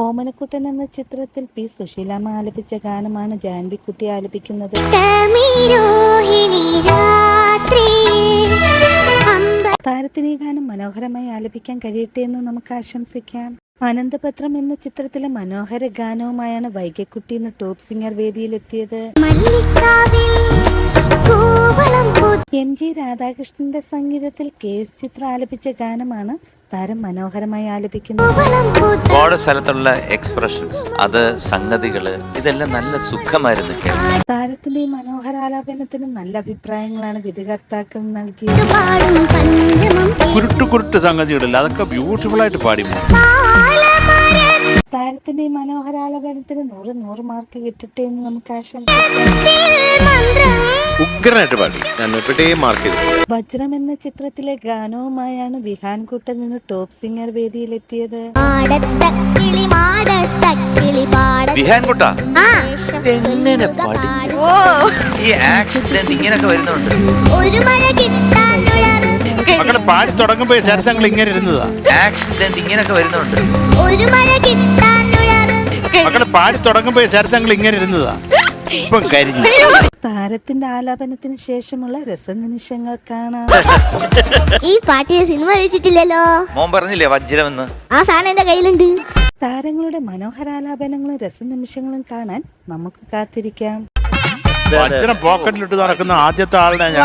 ഓമനക്കുട്ടൻ എന്ന ചിത്രത്തിൽ പി സുശീലാമ്മ ആലപിച്ച ഗാനമാണ് ജാൻവിക്കുട്ടി ആലപിക്കുന്നത്. താരത്തിന് ഈ ഗാനം മനോഹരമായി ആലപിക്കാൻ കഴിയട്ടെ എന്ന് നമുക്ക് ആശംസിക്കാം. അനന്തപത്രം എന്ന ചിത്രത്തിലെ മനോഹര ഗാനവുമായാണ് വൈഗക്കുട്ടി ഇന്ന് ടോപ്പ് സിംഗർ വേദിയിലെത്തിയത്. MG രാധാകൃഷ്ണന്റെ സംഗീതത്തിൽ KS ചിത്ര ആലപിച്ച ഗാനമാണ് താരം മനോഹരമായി ആലപിക്കുന്നത്. ഒരുപാട് സ്ഥലത്തുള്ള എക്സ്പ്രഷൻസ്, അത് സംഗതികള്, ഇതെല്ലാം നല്ല സുഖമായിരുന്നു കേൾക്കാൻ. താരത്തിന്റെ ഈ മനോഹരാലാപനത്തിന് നല്ല അഭിപ്രായങ്ങളാണ് വിധികർത്താക്കൾ നൽകിയത്. കുരുട്ട് സംഗതികളില്ല, അതൊക്കെ ബ്യൂട്ടിഫുൾ ആയിട്ട് പാടി. താരത്തിന്റെ ഈ മനോഹരാലാപനത്തിന് 100 മാർക്ക് കിട്ടട്ടെ എന്ന് നമുക്ക് ആശംസിക്കാം. ഉഗ്രനായിട്ട് പാടി, ഞാൻ മാർക്ക് ചെയ്തു. വജ്രം എന്ന ചിത്രത്തിലെ ഗാനവുമായാണ് വിഹാൻകുട്ടൻ നിന്ന് ടോപ്പ് സിംഗർ വേദിയിലെത്തിയത്. വിഹാൻകുട്ടാ എങ്ങനെ പഠിച്ചു? ഈ ആക്സിഡന്റ് ഇങ്ങനൊക്കെ വരുന്നുണ്ട്. മക്കളെ പാടി തുടങ്ങുമ്പോ ചരിത്രങ്ങൾ ഇങ്ങനെ ഇരുന്നതാ. ആക്സിഡന്റ് ഇങ്ങനൊക്കെ വരുന്നുണ്ട്. മക്കളെ പാടി തുടങ്ങുമ്പോ ചരിത്രങ്ങൾ ഇങ്ങനെ ഇരുന്നതാ. ഇപ്പം കരിഞ്ഞു. താരത്തിന്റെ ആലാപനത്തിന് ശേഷമുള്ള രസനിമിഷങ്ങൾ കാണാം. ഈ പാട്ടിന് സിനിമ കഴിച്ചിട്ടില്ലല്ലോ. മോൻ പറഞ്ഞില്ലേ വജ്രം എന്ന്? ആ സാധനം എന്റെ കയ്യിലുണ്ട്. താരങ്ങളുടെ മനോഹരാലാപനങ്ങളും രസനിമിഷങ്ങളും കാണാൻ നമുക്ക് കാത്തിരിക്കാം. വജ്രം പോക്കറ്റിലിട്ട് നടക്കുന്ന ആദ്യത്തെ ആളിനെ ഞാൻ